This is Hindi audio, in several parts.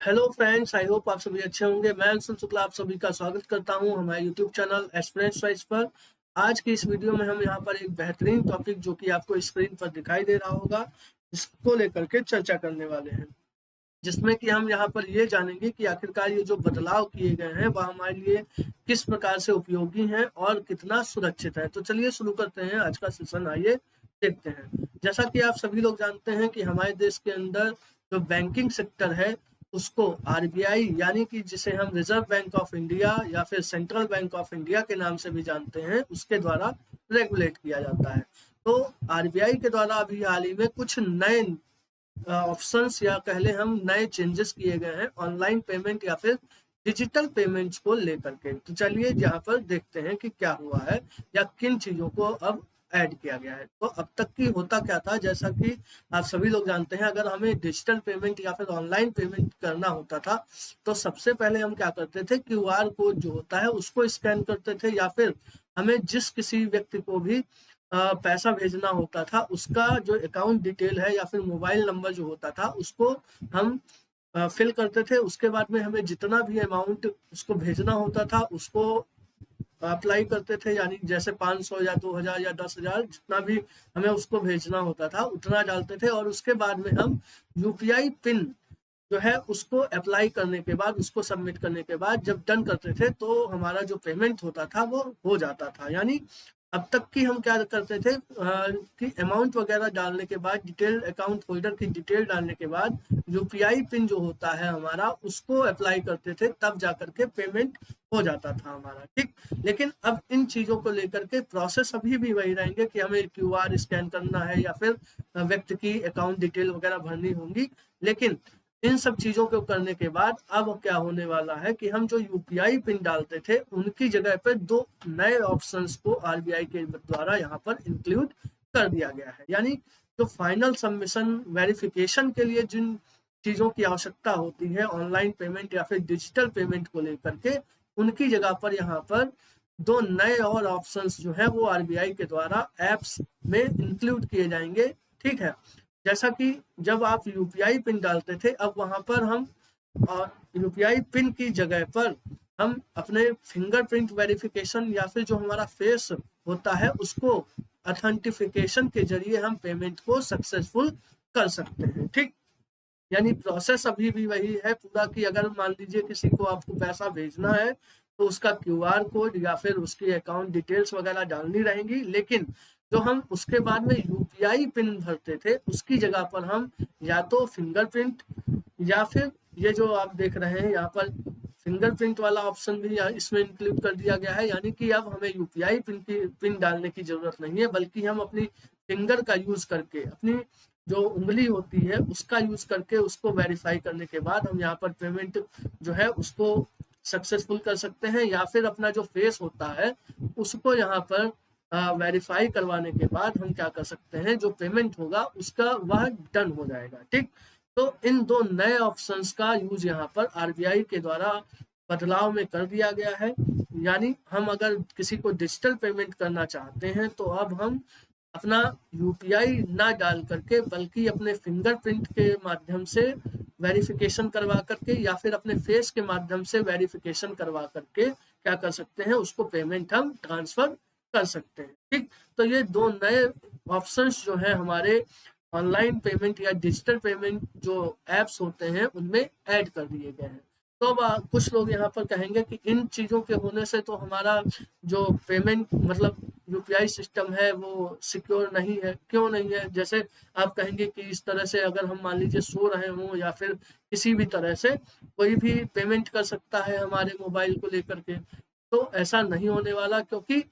हेलो फ्रेंड्स, आई होप आप सभी अच्छे होंगे। मैं अंशुल शुक्ला आप सभी का स्वागत करता हूं हमारे यूट्यूब चैनल एस्पिरेंट्स चॉइस पर। आज की इस वीडियो में हम यहां पर एक बेहतरीन टॉपिक जो कि आपको स्क्रीन पर दिखाई दे रहा होगा, इसको लेकर के चर्चा करने वाले हैं, जिसमें कि हम यहाँ पर ये जानेंगे कि आखिरकार ये जो बदलाव किए गए हैं वह हमारे लिए किस प्रकार से उपयोगी हैं और कितना सुरक्षित है। तो चलिए शुरू करते हैं आज का सेशन, आइए देखते हैं। जैसा कि आप सभी लोग जानते हैं कि हमारे देश के अंदर जो बैंकिंग सेक्टर है उसको आरबीआई यानी कि जिसे हम रिजर्व बैंक ऑफ इंडिया या फिर सेंट्रल बैंक ऑफ इंडिया के नाम से भी जानते हैं, उसके द्वारा रेगुलेट किया जाता है। तो आरबीआई के द्वारा अभी हाल ही में कुछ नए ऑप्शंस या कह लें हम नए चेंजेस किए गए हैं ऑनलाइन पेमेंट या फिर डिजिटल पेमेंट्स को लेकर के। तो चलिए यहाँ पर देखते हैं कि क्या हुआ है या किन चीजों को अब ऐड किया गया है। तो अब तक की होता क्या था, जैसा कि आप सभी लोग जानते हैं, अगर हमें डिजिटल पेमेंट या फिर ऑनलाइन पेमेंट करना होता था तो सबसे पहले हम क्या करते थे, क्यूआर कोड जो होता है उसको स्कैन करते थे, या फिर हमें जिस किसी व्यक्ति को भी पैसा भेजना होता था उसका जो अकाउंट डिटेल है या फिर मोबाइल नंबर जो होता था उसको हम फिल करते थे। उसके बाद में हमें जितना भी अमाउंट उसको भेजना होता था उसको अप्लाई करते थे, यानी जैसे 500 या 2000 या 10,000 जितना भी हमें उसको भेजना होता था उतना डालते थे, और उसके बाद में हम यूपीआई पिन जो है उसको अप्लाई करने के बाद, उसको सबमिट करने के बाद जब डन करते थे तो हमारा जो पेमेंट होता था वो हो जाता था। यानी अब तक की हम क्या करते थे कि अमाउंट वगैरह डालने के बाद, डिटेल अकाउंट होल्डर की डिटेल डालने के बाद यूपीआई पिन जो होता है हमारा उसको अप्लाई करते थे, तब जाकर के पेमेंट हो जाता था हमारा। ठीक, लेकिन अब इन चीजों को लेकर के प्रोसेस अभी भी वही रहेंगे कि हमें क्यूआर स्कैन करना है या फिर व्यक्ति की अकाउंट डिटेल वगैरह भरनी होंगी। लेकिन इन सब चीजों को करने के बाद अब क्या होने वाला है कि हम जो यूपीआई पिन डालते थे उनकी जगह पर दो नए ऑप्शंस को आरबीआई के द्वारा यहाँ पर इंक्लूड कर दिया गया है। यानी जो फाइनल सबमिशन वेरिफिकेशन के लिए जिन चीजों की आवश्यकता होती है ऑनलाइन पेमेंट या फिर डिजिटल पेमेंट को लेकर के, उनकी जगह पर यहाँ पर दो नए और ऑप्शंस जो है वो आरबीआई के द्वारा एप्स में इंक्लूड किए जाएंगे। ठीक है, जैसा कि जब आप यूपीआई पिन डालते थे, अब वहां पर हम यूपीआई पिन की जगह पर हम अपने फिंगरप्रिंट वेरिफिकेशन या फिर जो हमारा फेस होता है उसको ऑथेंटिफिकेशन के जरिए हम पेमेंट को सक्सेसफुल कर सकते हैं। ठीक, यानी प्रोसेस अभी भी वही है पूरा, कि अगर मान लीजिए किसी को आपको पैसा भेजना है तो उसका क्यूआर कोड या फिर उसकी अकाउंट डिटेल्स वगैरह डालनी रहेंगी, लेकिन जो हम उसके बाद में यूपीआई पिन भरते थे उसकी जगह पर हम या तो फिंगरप्रिंट या फिर ये जो आप देख रहे हैं यहाँ पर फिंगरप्रिंट वाला ऑप्शन भी इसमें इंक्लूड कर दिया गया है। यानी कि अब हमें यूपीआई पिन डालने की जरूरत नहीं है, बल्कि हम अपनी फिंगर का यूज करके, अपनी जो उंगली होती है उसका यूज करके उसको वेरीफाई करने के बाद हम यहाँ पर पेमेंट जो है उसको सक्सेसफुल कर सकते हैं, या फिर अपना जो फेस होता है उसको यहाँ पर वेरीफाई करवाने के बाद हम क्या कर सकते हैं, जो पेमेंट होगा उसका वह डन हो जाएगा। ठीक, तो इन दो नए ऑप्शंस का यूज यहाँ पर आरबीआई के द्वारा बदलाव में कर दिया गया है। यानी हम अगर किसी को डिजिटल पेमेंट करना चाहते हैं तो अब हम अपना यूपीआई ना डाल करके बल्कि अपने फिंगरप्रिंट के माध्यम से वेरिफिकेशन करवा करके या फिर अपने फेस के माध्यम से वेरिफिकेशन करवा करके क्या कर सकते हैं, उसको पेमेंट हम ट्रांसफर कर सकते हैं। ठीक, तो ये दो नए ऑप्शंस जो है हमारे ऑनलाइन पेमेंट या डिजिटल पेमेंट जो एप्स होते हैं उनमें ऐड कर दिए गए हैं। तो अब कुछ लोग यहाँ पर कहेंगे कि इन चीजों के होने से तो हमारा जो पेमेंट मतलब यूपीआई सिस्टम है वो सिक्योर नहीं है। क्यों नहीं है? जैसे आप कहेंगे कि इस तरह से अगर हम मान लीजिए सो रहे हों या फिर किसी भी तरह से कोई भी पेमेंट कर सकता है हमारे मोबाइल को लेकर के, तो ऐसा नहीं होने वाला, क्योंकि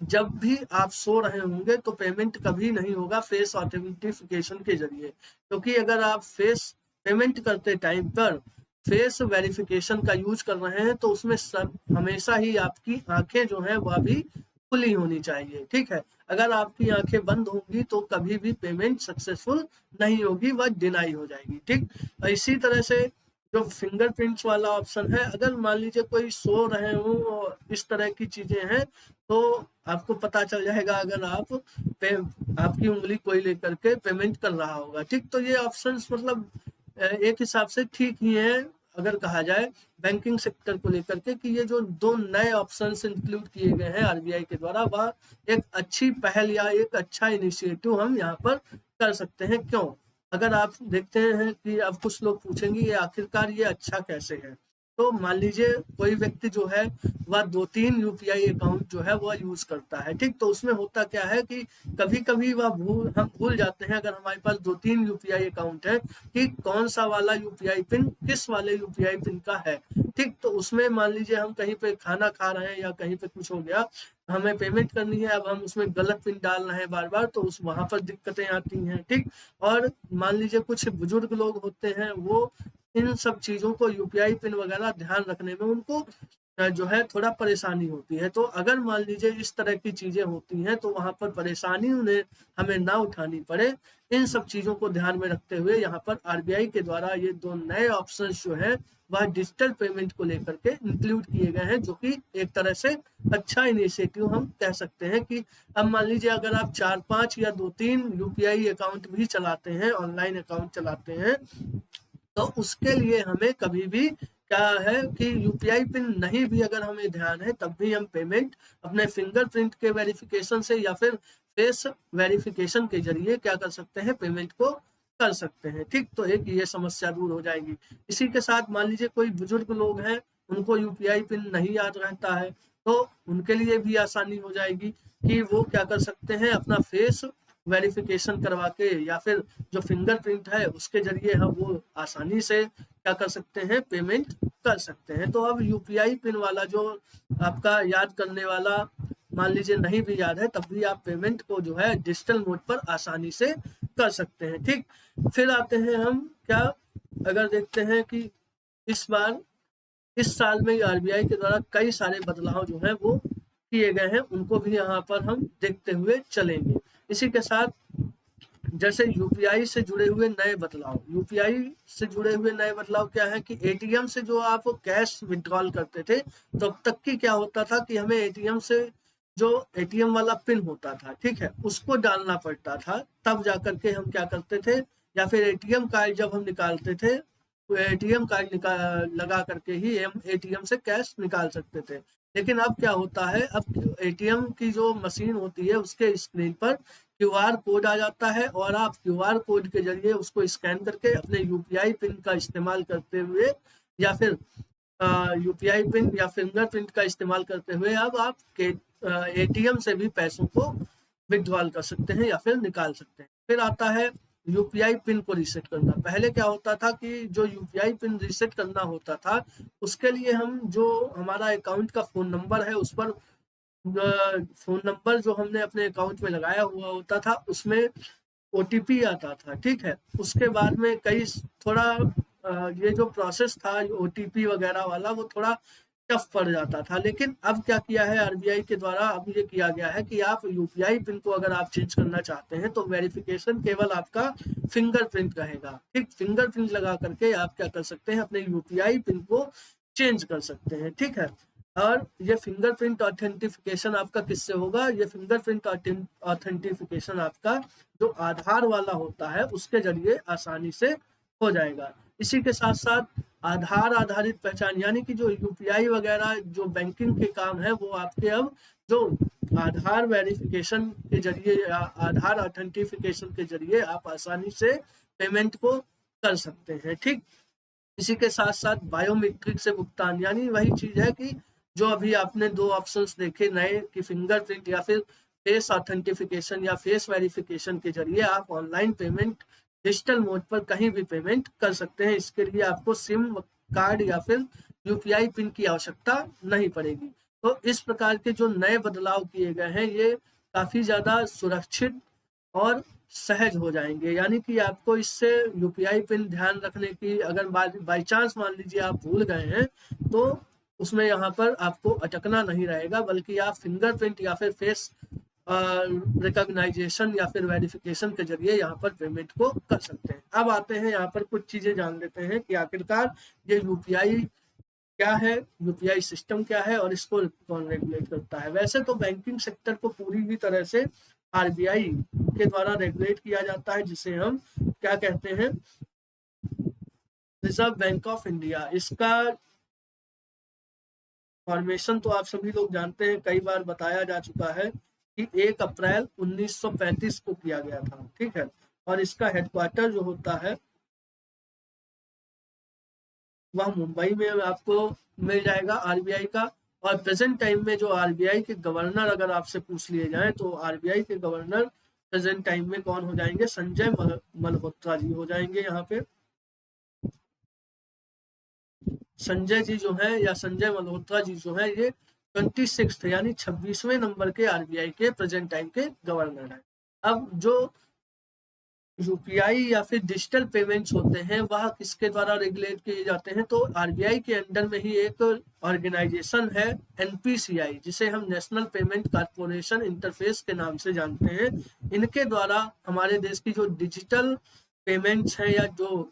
जब भी आप सो रहे होंगे तो पेमेंट कभी नहीं होगा फेस ऑथेंटिफिकेशन के जरिए, क्योंकि अगर आप फेस पेमेंट करते टाइम पर फेस वेरिफिकेशन का यूज कर रहे हैं तो उसमें सब हमेशा ही आपकी आंखें जो है वह भी खुली होनी चाहिए। ठीक है, अगर आपकी आंखें बंद होंगी तो कभी भी पेमेंट सक्सेसफुल नहीं होगी, वह डिनाई हो जाएगी। ठीक, इसी तरह से जो फिंगरप्रिंट्स वाला ऑप्शन है, अगर मान लीजिए कोई सो रहे हो और इस तरह की चीजें हैं तो आपको पता चल जाएगा अगर आपकी उंगली कोई लेकर के पेमेंट कर रहा होगा। ठीक, तो ये ऑप्शंस मतलब एक हिसाब से ठीक ही है अगर कहा जाए बैंकिंग सेक्टर को लेकर के कि ये जो 2 नए ऑप्शंस इंक्लूड किए गए हैं आरबीआई के द्वारा, वह एक अच्छी पहल या एक अच्छा इनिशिएटिव हम यहाँ पर कर सकते हैं। क्यों? अगर आप देखते हैं कि अब कुछ लोग पूछेंगे ये आखिरकार ये अच्छा कैसे है? तो मान लीजिए कोई व्यक्ति जो है वह 2-3 यूपीआई अकाउंट जो है वह यूज़ करता है, ठीक? तो उसमें होता क्या है कि कभी-कभी हम भूल जाते हैं अगर हमारे पास 2-3 यूपीआई अकाउंट है कि कौन सा वाला यूपीआई पिन किस वाले यूपीआई पिन का है, ठीक? तो उसमें मान लीजिए हम कहीं पे खाना खा रहे हैं या कहीं पे कुछ हो गया, हमें पेमेंट करनी है, अब हम उसमें गलत पिन डाल रहे हैं बार-बार, तो उस वहाँ पर दिक्कतें आती हैं, ठीक? और मान लीजिए कुछ बुजुर्ग लोग होते हैं, वो इन सब चीज़ों को यूपीआई पिन वगैरह ध्यान रखने में उनको जो है थोड़ा परेशानी होती है। तो अगर मान लीजिए इस तरह की चीज़ें होती हैं तो वहाँ पर परेशानी उन्हें हमें ना उठानी पड़े, इन सब चीज़ों को ध्यान में रखते हुए यहाँ पर आरबीआई के द्वारा ये 2 नए ऑप्शंस जो हैं वह डिजिटल पेमेंट को लेकर के इंक्लूड किए गए हैं, जो कि एक तरह से अच्छा इनिशिएटिव हम कह सकते हैं कि अब मान लीजिए अगर आप 4-5 या 2-3 यूपीआई अकाउंट भी चलाते हैं, ऑनलाइन अकाउंट चलाते हैं, तो उसके लिए हमें कभी भी क्या है कि यूपीआई पिन नहीं भी अगर हमें ध्यान है तब भी हम पेमेंट अपने फिंगरप्रिंट के वेरिफिकेशन से या फिर फेस वेरिफिकेशन के जरिए क्या कर सकते हैं, पेमेंट को कर सकते हैं, ठीक? तो एक ये समस्या दूर हो जाएगी। इसी के साथ मान लीजिए कोई बुजुर्ग लोग हैं, उनको यूपीआई पिन नहीं याद रहता है, तो उनके लिए भी आसानी हो जाएगी कि वो क्या कर सकते हैं, अपना फेस वेरिफिकेशन करवा के या फिर जो फिंगरप्रिंट है उसके जरिए हम वो आसानी से क्या कर सकते हैं, पेमेंट कर सकते हैं। तो अब यूपीआई पिन वाला जो आपका याद करने वाला मान लीजिए नहीं भी याद है तब भी आप पेमेंट को जो है डिजिटल मोड पर आसानी से कर सकते हैं, ठीक? फिर आते हैं हम क्या, अगर देखते हैं कि इस बार इस साल में आरबीआई के द्वारा कई सारे बदलाव जो हैं वो किए गए हैं, उनको भी यहाँ पर हम देखते हुए चलेंगे। इसी के साथ जैसे यूपीआई से जुड़े हुए नए बदलाव, यूपीआई से जुड़े हुए नए बदलाव क्या है कि एटीएम से जो आप कैश विड्रॉल करते थे, तो अब तक की क्या होता था कि हमें एटीएम से जो एटीएम वाला पिन होता था, ठीक है, उसको डालना पड़ता था, तब जाकर के हम क्या करते थे, या फिर एटीएम कार्ड जब हम निकालते थे तो एटीएम कार्ड लगा करके ही हम एटीएम से कैश निकाल सकते थे। लेकिन अब क्या होता है, अब एटीएम की जो मशीन होती है उसके स्क्रीन पर क्यूआर कोड आ जाता है और आप क्यूआर कोड के जरिए उसको स्कैन करके अपने यूपीआई पिन का इस्तेमाल करते हुए या फिर यूपीआई पिन या फिंगरप्रिंट का इस्तेमाल करते हुए अब आप के एटीएम से भी पैसों को विड्रॉल कर सकते हैं या फिर निकाल सकते हैं। फिर आता है यूपीआई पिन को रीसेट करना। पहले क्या होता था कि जो यूपीआई पिन रीसेट करना होता था उसके लिए हम जो हमारा अकाउंट का फ़ोन नंबर है उस पर फ़ोन नंबर जो हमने अपने अकाउंट में लगाया हुआ होता था उसमें ओटीपी आता था, ठीक है? उसके बाद में कई थोड़ा ये जो प्रोसेस था ओटीपी वगैरह वाला वो थोड़ा टफ पड़ जाता था। लेकिन अब क्या किया है आरबीआई के द्वारा, अब ये किया गया है कि आप यूपीआई पिन को अगर आप चेंज करना चाहते हैं तो वेरिफिकेशन केवल आपका फिंगरप्रिंट रहेगा, ठीक? फिंगरप्रिंट लगा करके आप क्या कर सकते हैं, अपने यूपीआई पिन को चेंज कर सकते हैं, ठीक है? और ये फिंगरप्रिंट ऑथेंटिफिकेशन आपका किससे होगा? ये फिंगरप्रिंट ऑथेंटिफिकेशन आपका जो आधार वाला होता है उसके जरिए आसानी से हो जाएगा। इसी के साथ-साथ आधार आधारित पहचान, यानी कि जो यूपीआई वगैरह जो बैंकिंग के काम है वो आपके अब जो आधार वेरिफिकेशन के जरिए या आधार ऑथेंटिफिकेशन के जरिए आप आसानी से पेमेंट को कर सकते हैं, ठीक? इसी के साथ-साथ बायोमेट्रिक से भुगतान, यानी वही चीज़ है कि जो अभी आपने 2 ऑप्शंस देखे नए कि फिंगरप्रिंट या फिर फेस ऑथेंटिफिकेशन या फेस वेरिफिकेशन के जरिए आप ऑनलाइन पेमेंट डिजिटल मोड पर कहीं भी पेमेंट कर सकते हैं। इसके लिए आपको सिम कार्ड या फिर यूपीआई पिन की आवश्यकता नहीं पड़ेगी। तो इस प्रकार के जो नए बदलाव किए गए हैं ये काफ़ी ज़्यादा सुरक्षित और सहज हो जाएँगे। यानी कि आपको इससे यूपीआई पिन ध्यान रखने की अगर बाय चांस मान लीजिए आप भूल गए हैं, तो उसमें यहाँ पर आपको अटकना नहीं रहेगा, बल्कि आप फिंगरप्रिंट या फिर फेस रिकॉग्नाइजेशन या फिर वेरिफिकेशन के ज़रिए यहाँ पर पेमेंट को कर सकते हैं। अब आते हैं यहाँ पर कुछ चीज़ें जान लेते हैं कि आखिरकार ये यूपीआई क्या है, यूपीआई सिस्टम क्या है और इसको कौन रेगुलेट करता है। वैसे तो बैंकिंग सेक्टर को पूरी ही तरह से आरबीआई के द्वारा रेगुलेट किया जाता है, जिसे हम क्या कहते हैं, रिजर्व बैंक ऑफ इंडिया, इसका फॉर्मेशन तो आप सभी लोग जानते हैं, कई बार बताया जा चुका है कि 1 अप्रैल 1935 को किया गया था, ठीक है। और इसका हेडक्वार्टर जो होता है वह मुंबई में आपको मिल जाएगा, आरबीआई का। और प्रेजेंट टाइम में जो आरबीआई के गवर्नर अगर आपसे पूछ लिए जाए तो आरबीआई के गवर्नर प्रेजेंट टाइम में कौन हो जाएंगे, संजय मल्होत्रा जी हो जाएंगे यहाँ पे। संजय जी जो है या संजय मल्होत्रा जी जो है ये 26 यानी 26वें नंबर के आरबीआई के प्रेजेंट टाइम के गवर्नर है। अब जो यूपीआई या फिर डिजिटल पेमेंट्स होते हैं वह किसके द्वारा रेगुलेट किए जाते हैं, तो आरबीआई के अंडर में ही एक ऑर्गेनाइजेशन है एनपीसीआई, जिसे हम नेशनल पेमेंट कॉर्पोरेशन इंटरफेस के नाम से जानते हैं। इनके द्वारा हमारे देश की जो डिजिटल पेमेंट्स है या जो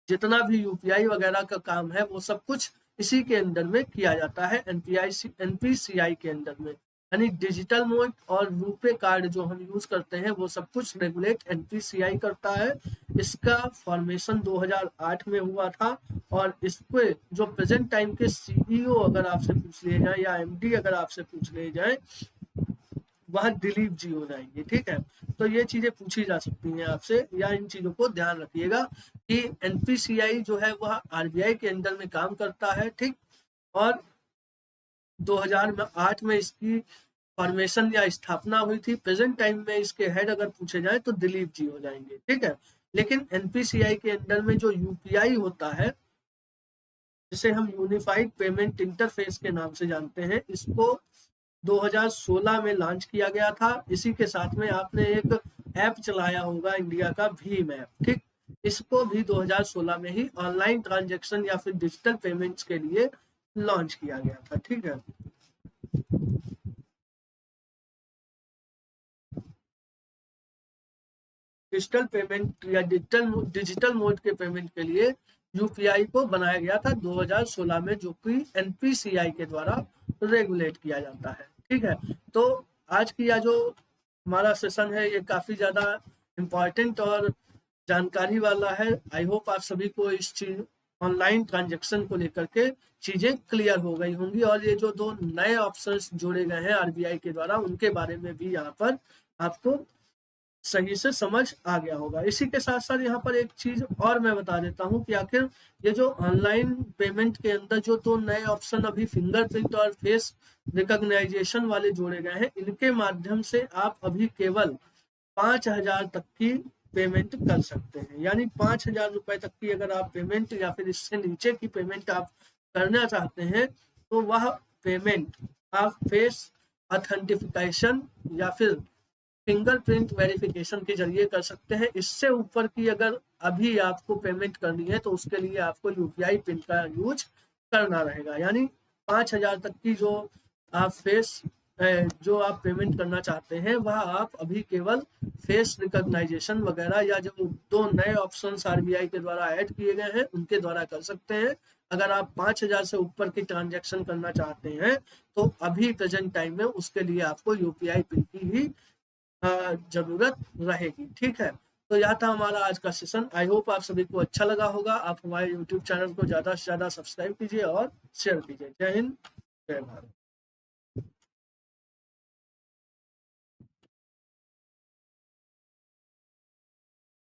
जितना भी यूपीआई वगैरह का काम है वो सब कुछ इसी के अंदर में किया जाता है, एनपीसीआई के अंदर में। यानी डिजिटल मोड और रुपे कार्ड जो हम यूज करते हैं वो सब कुछ रेगुलेट एनपीसीआई करता है। इसका फॉर्मेशन 2008 में हुआ था और इसके जो प्रेजेंट टाइम के सीईओ अगर आपसे पूछ लिए जाए या एमडी अगर आपसे पूछ लिए जाए वह दिलीप जी हो जाएंगे, ठीक है। तो ये चीजें पूछी जा सकती हैं आपसे, या इन चीजों को ध्यान रखिएगा कि एनपीसीआई जो है वह आरबीआई के अंदर में काम करता है, ठीक। और 2008 में इसकी फॉर्मेशन या स्थापना हुई थी। प्रेजेंट टाइम में इसके हेड अगर पूछे जाए तो दिलीप जी हो जाएंगे, ठीक है। लेकिन एनपीसीआई के अंदर में जो यूपीआई होता है, जिसे हम यूनिफाइड पेमेंट इंटरफेस के नाम से जानते हैं, इसको 2016 में लॉन्च किया गया था। इसी के साथ में आपने एक ऐप चलाया होगा इंडिया का भीम ऐप, ठीक। इसको भी 2016 में ही ऑनलाइन ट्रांजैक्शन या फिर डिजिटल पेमेंट्स के लिए लॉन्च किया गया था, ठीक है। डिजिटल पेमेंट या डिजिटल मोड के पेमेंट के लिए यूपीआई को बनाया गया था 2016 में, जो कि एनपीसीआई के द्वारा रेगुलेट किया जाता है, ठीक है। तो आज की यह जो हमारा सेशन है ये काफी ज्यादा इम्पोर्टेंट और जानकारी वाला है। आई होप आप सभी को इस चीज ऑनलाइन ट्रांजैक्शन को लेकर के चीजें क्लियर हो गई होंगी, और ये जो 2 नए ऑप्शंस जोड़े गए हैं आरबीआई के द्वारा उनके बारे में भी यहाँ पर आपको सही से समझ आ गया होगा। इसी के साथ साथ यहाँ पर एक चीज और मैं बता देता हूँ कि आखिर ये जो ऑनलाइन पेमेंट के अंदर जो 2 नए ऑप्शन अभी फिंगरप्रिंट और फेस रिकॉग्नाइजेशन वाले जोड़े गए हैं, इनके माध्यम से आप अभी केवल 5,000 तक की पेमेंट कर सकते हैं। यानी 5,000 रुपए तक की अगर आप पेमेंट या फिर इससे नीचे की पेमेंट आप करना चाहते हैं तो वह पेमेंट आप फेस ऑथेंटिफिकेशन या फिर फिंगरप्रिंट वेरिफिकेशन के जरिए कर सकते हैं। इससे ऊपर की अगर अभी आपको पेमेंट करनी है तो उसके लिए आपको यूपीआई पिन का यूज करना रहेगा। यानी 5,000 तक की जो आप पेमेंट करना चाहते हैं वह आप अभी केवल फेस रिकॉग्नाइजेशन वगैरह या जो 2 नए ऑप्शंस आरबीआई के द्वारा ऐड किए गए हैं उनके द्वारा कर सकते हैं। अगर आप 5,000 से ऊपर की ट्रांजैक्शन करना चाहते हैं तो अभी प्रेजेंट टाइम में उसके लिए आपको यूपीआई पिन की ही जरूरत रहेगी, ठीक है। तो यह था हमारा आज का सेशन। आई होप आप सभी को अच्छा लगा होगा। आप हमारे यूट्यूब चैनल को ज्यादा से ज्यादा सब्सक्राइब कीजिए और शेयर कीजिए। जय हिंद, जय भारत।